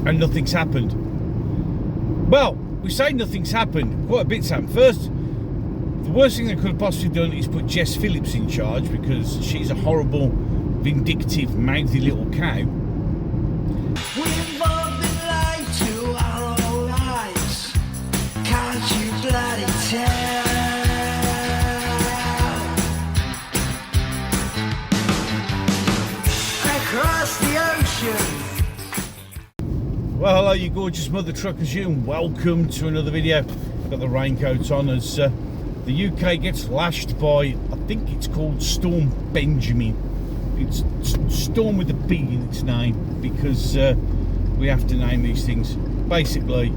and nothing's happened. Well, we say nothing's happened, quite a bit's happened. First, the worst thing they could have possibly done is put Jess Phillips in charge, because she's a horrible, vindictive, mouthy little cow. We've all been lied to our own lives. Can't you bloody tell? Across the ocean. Well, hello you gorgeous mother truckers, you, and welcome to another video. I've got the raincoat on as the UK gets lashed by, I think it's called Storm Benjamin. It's Storm with a B in its name, because we have to name these things. Basically,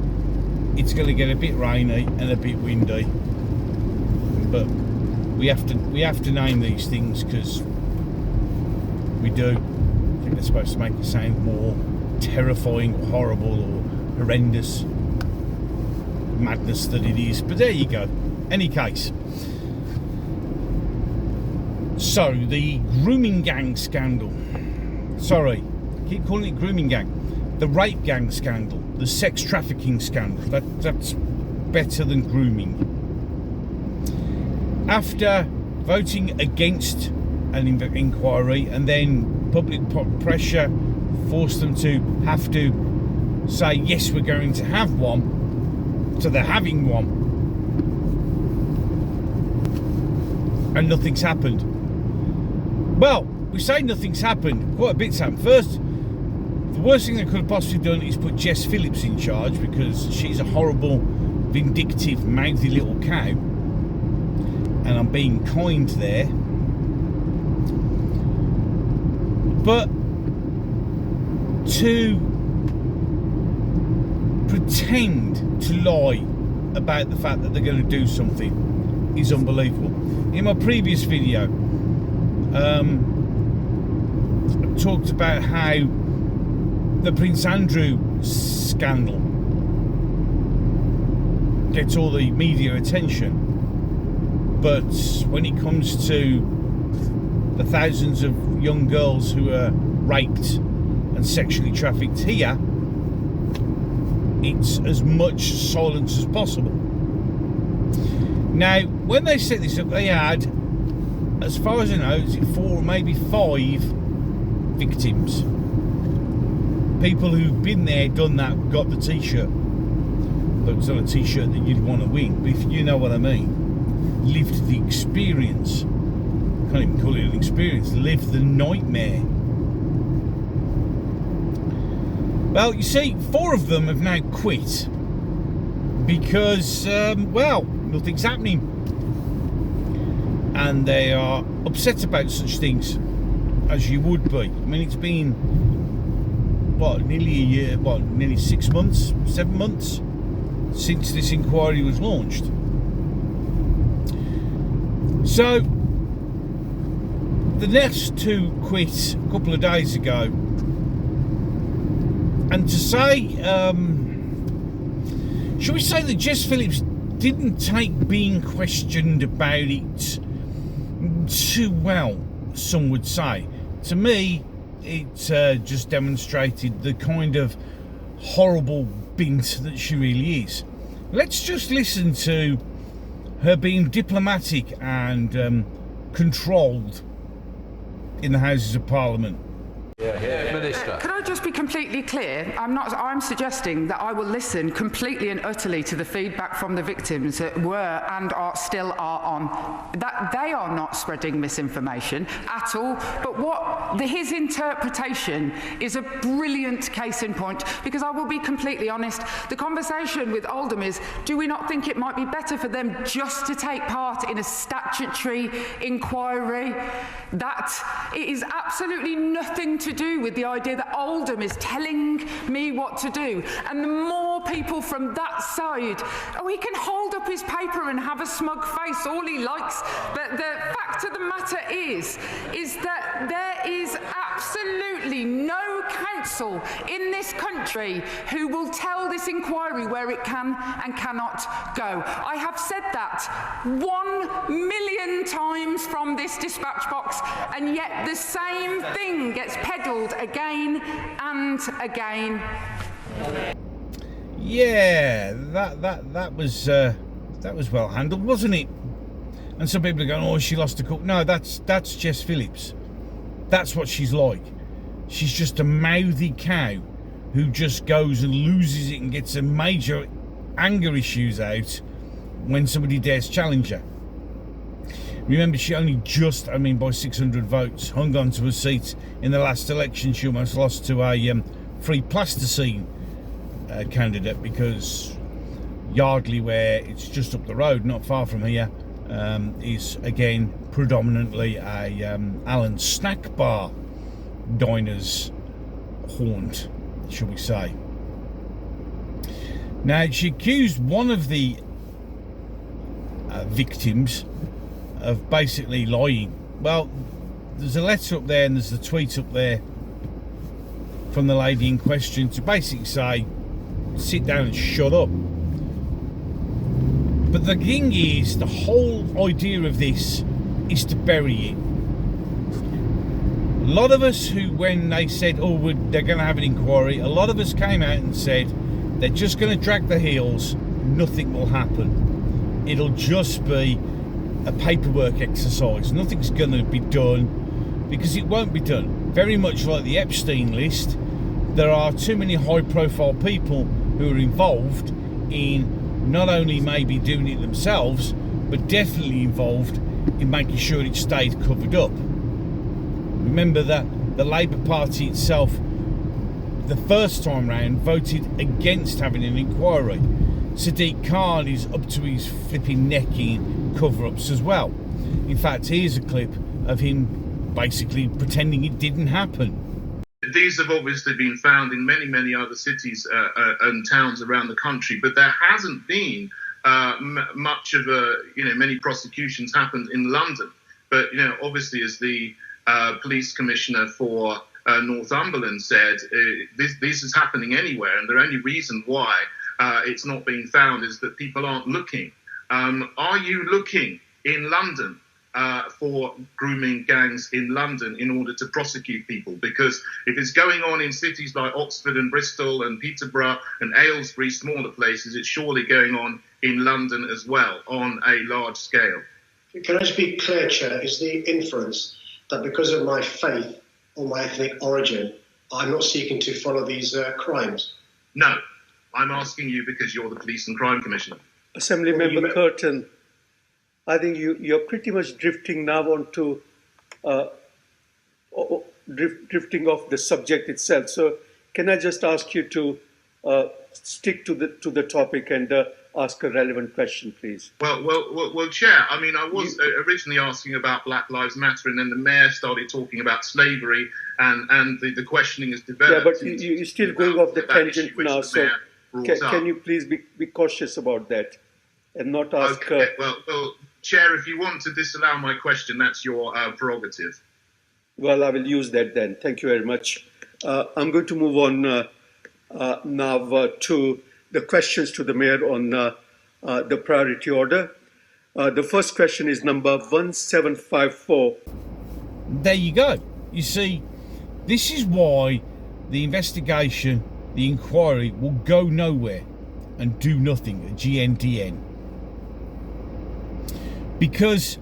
it's going to get a bit rainy and a bit windy, but we have to name these things because we do. I think they're supposed to make it sound more terrifying or horrible or horrendous madness that it is, but there you go. Any case, so the grooming gang scandal, sorry, I keep calling it grooming gang, the rape gang scandal, the sex trafficking scandal, that's better than grooming. After voting against an inquiry and then public pressure forced them to have to say yes, we're going to have one, so they're having one, and nothing's happened. Well, we say nothing's happened, quite a bit's happened. First, the worst thing they could have possibly done is put Jess Phillips in charge, because she's a horrible, vindictive, mouthy little cow, and I'm being kind there. But to pretend to lie about the fact that they're going to do something is unbelievable. In my previous video, I talked about how the Prince Andrew scandal gets all the media attention, but when it comes to the thousands of young girls who are raped and sexually trafficked here, it's as much silence as possible. Now, when they set this up, they had, as far as I know, is it 4 or maybe 5 victims. People who've been there, done that, got the t-shirt. But it's not a t-shirt that you'd want to win, but if you know what I mean. Lived the experience. Can't even call it an experience. Lived the nightmare. Well, you see, 4 of them have now quit because, well, nothing's happening. And they are upset about such things, as you would be. I mean, it's been, what, nearly a year, what, nearly 6 months, 7 months since this inquiry was launched. So, the next 2 quit a couple of days ago. And to say, shall we say that Jess Phillips didn't take being questioned about it too well, some would say. To me, it just demonstrated the kind of horrible bint that she really is. Let's just listen to her being diplomatic and controlled in the Houses of Parliament. Minister. Can I just be completely clear? I'm suggesting that I will listen completely and utterly to the feedback from the victims that were and still are on. That they are not spreading misinformation at all, but his interpretation is a brilliant case in point, because I will be completely honest, the conversation with Oldham is, do we not think it might be better for them just to take part in a statutory inquiry? That it is absolutely nothing to do with the idea that Oldham is telling me what to do. And the more people from that side, he can hold up his paper and have a smug face all he likes, but the fact of the matter is that there is absolutely no council in this country who will tell this inquiry where it can and cannot go. I have said that 1,000,000 times from this dispatch box, and yet the same thing gets peddled again and again Yeah, that was well handled, wasn't it? And some people are going, "Oh, she lost a cook." No, that's Jess Phillips. That's what she's like. She's just a mouthy cow who just goes and loses it and gets a major anger issues out when somebody dares challenge her. Remember, she only just, by 600 votes, hung on to a seat in the last election. She almost lost to a free plasticine candidate, because Yardley, where it's just up the road, not far from here, is again predominantly a Allen snack bar diners haunt, shall we say. Now, she accused one of the victims of basically lying. Well, there's a letter up there and there's the tweet up there from the lady in question to basically say, sit down and shut up. But the thing is, the whole idea of this is to bury it. A lot of us who, when they said, they're going to have an inquiry, a lot of us came out and said, they're just going to drag their heels, nothing will happen. It'll just be a paperwork exercise. Nothing's going to be done, because it won't be done. Very much like the Epstein list, there are too many high-profile people who are involved in not only maybe doing it themselves, but definitely involved in making sure it stayed covered up. Remember that the Labour Party itself, the first time round, voted against having an inquiry. Sadiq Khan is up to his flipping neck in cover-ups as well. In fact, here's a clip of him basically pretending it didn't happen. These have obviously been found in many, many other cities and towns around the country, but there hasn't been much of many prosecutions happened in London. But, obviously, as the police commissioner for Northumberland said, this is happening anywhere, and the only reason why it's not being found is that people aren't looking. Are you looking in London for grooming gangs in London in order to prosecute people? Because if it's going on in cities like Oxford and Bristol and Peterborough and Aylesbury, smaller places, it's surely going on in London as well on a large scale. Can I just be clear, Chair? Is the inference that because of my faith or my ethnic origin, I'm not seeking to follow these crimes? No, I'm asking you because you're the Police and Crime Commissioner. Assembly Member Curtin, I think you're pretty much drifting now onto drifting off the subject itself. So can I just ask you to stick to the topic and ask a relevant question, please? Well, Chair, I was originally asking about Black Lives Matter, and then the Mayor started talking about slavery, and the questioning has developed. Yeah, but you're still going off the tangent now, so can you please be cautious about that and not ask... Okay, well, Chair, if you want to disallow my question, that's your prerogative. Well, I will use that then. Thank you very much. I'm going to move on now to the questions to the Mayor on the priority order. The first question is number 1754. There you go. You see, this is why the investigation, the inquiry, will go nowhere and do nothing, a GNDN. Because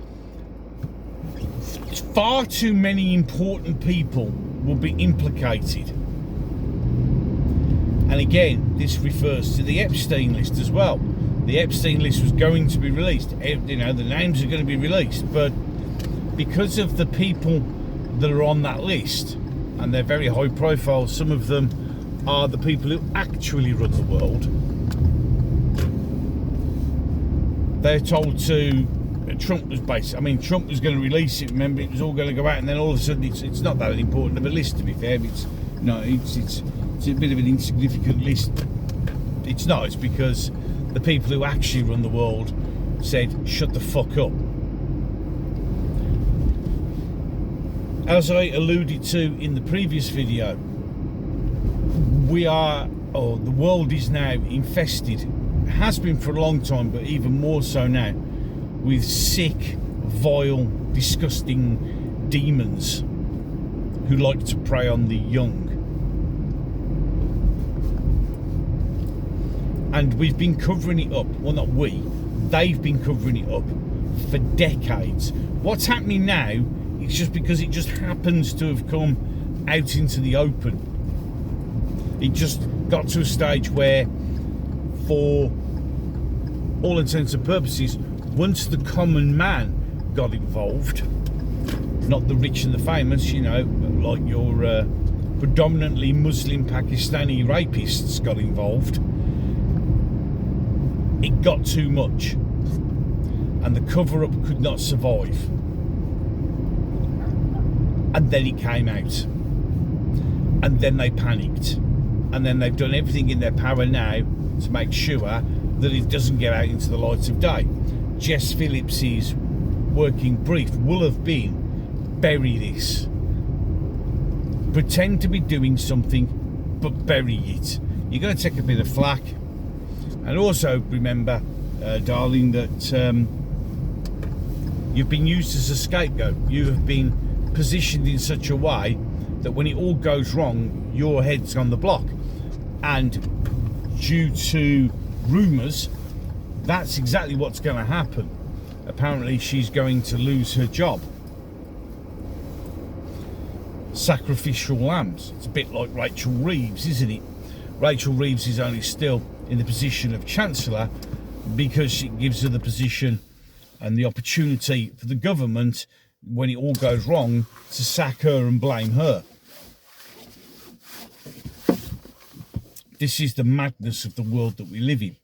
far too many important people will be implicated. And again, this refers to the Epstein list as well. The Epstein list was going to be released. The names are going to be released. But because of the people that are on that list, and they're very high profile, some of them are the people who actually run the world, they're told to... Trump was Trump was going to release it. Remember, it was all going to go out, and then all of a sudden, it's not that important of a list. To be fair, it's a bit of an insignificant list. It's not. It's because the people who actually run the world said, "Shut the fuck up." As I alluded to in the previous video, the world is now infested. It has been for a long time, but even more so now, with sick, vile, disgusting demons who like to prey on the young. And we've been covering it up. Well, not we. They've been covering it up for decades. What's happening now is just because it just happens to have come out into the open. It just got to a stage where, for all intents and purposes, once the common man got involved, not the rich and the famous, you know, like your predominantly Muslim Pakistani rapists got involved, it got too much, and the cover-up could not survive. And then it came out, and then they panicked, and then they've done everything in their power now to make sure that it doesn't get out into the light of day. Jess Phillips's working brief will have been, bury this. Pretend to be doing something, but bury it. You're going to take a bit of flack. And also remember, darling, that you've been used as a scapegoat. You have been positioned in such a way that when it all goes wrong, your head's on the block. And due to rumours, that's exactly what's going to happen. Apparently she's going to lose her job. Sacrificial lambs. It's a bit like Rachel Reeves, isn't it? Rachel Reeves is only still in the position of Chancellor because it gives her the position and the opportunity for the government, when it all goes wrong, to sack her and blame her. This is the madness of the world that we live in.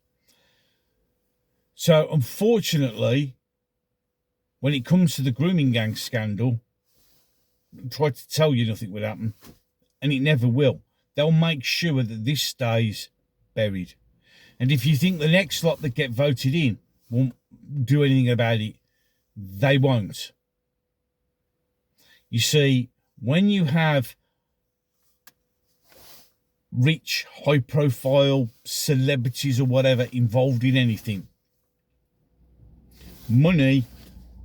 So unfortunately, when it comes to the grooming gang scandal, I tried to tell you nothing would happen, and it never will. They'll make sure that this stays buried. And if you think the next lot that get voted in won't do anything about it, they won't. You see, when you have rich, high-profile celebrities or whatever involved in anything, money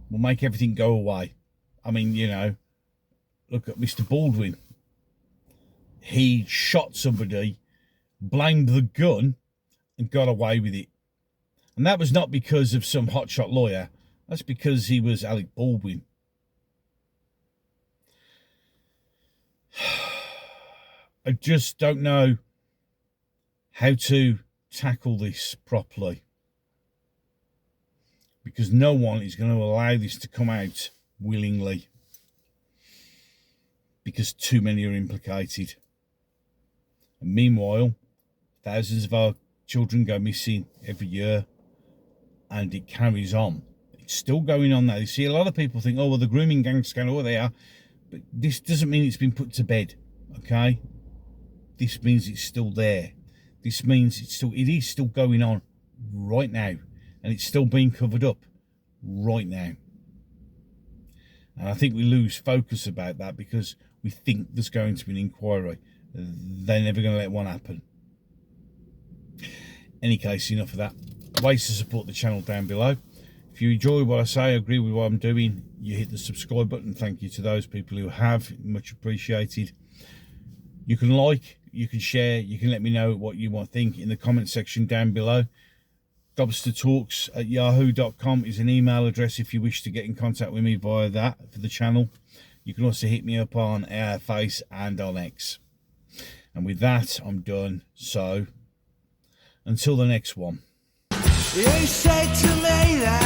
will make everything go away. I mean, you know, look at Mr. Baldwin. He shot somebody, blamed the gun, and got away with it. And that was not because of some hotshot lawyer. That's because he was Alec Baldwin. I just don't know how to tackle this properly, because no one is going to allow this to come out willingly, because too many are implicated. And meanwhile, thousands of our children go missing every year, and it carries on. It's still going on now. You see, a lot of people think, oh, well, the grooming gang scandal, they are. But this doesn't mean it's been put to bed, okay? This means it's still there. This means it is still going on right now. And it's still being covered up right now. And I think we lose focus about that because we think there's going to be an inquiry. They're never going to let one happen. Any case, enough of that. Ways to support the channel down below. If you enjoy what I say, agree with what I'm doing, you hit the subscribe button. Thank you to those people who have. Much appreciated. You can like, you can share, you can let me know what you want to think in the comment section down below. gobstertalks@yahoo.com is an email address if you wish to get in contact with me via that for the channel. You can also hit me up on Face and on X. And with that, I'm done. So, until the next one. You said to me that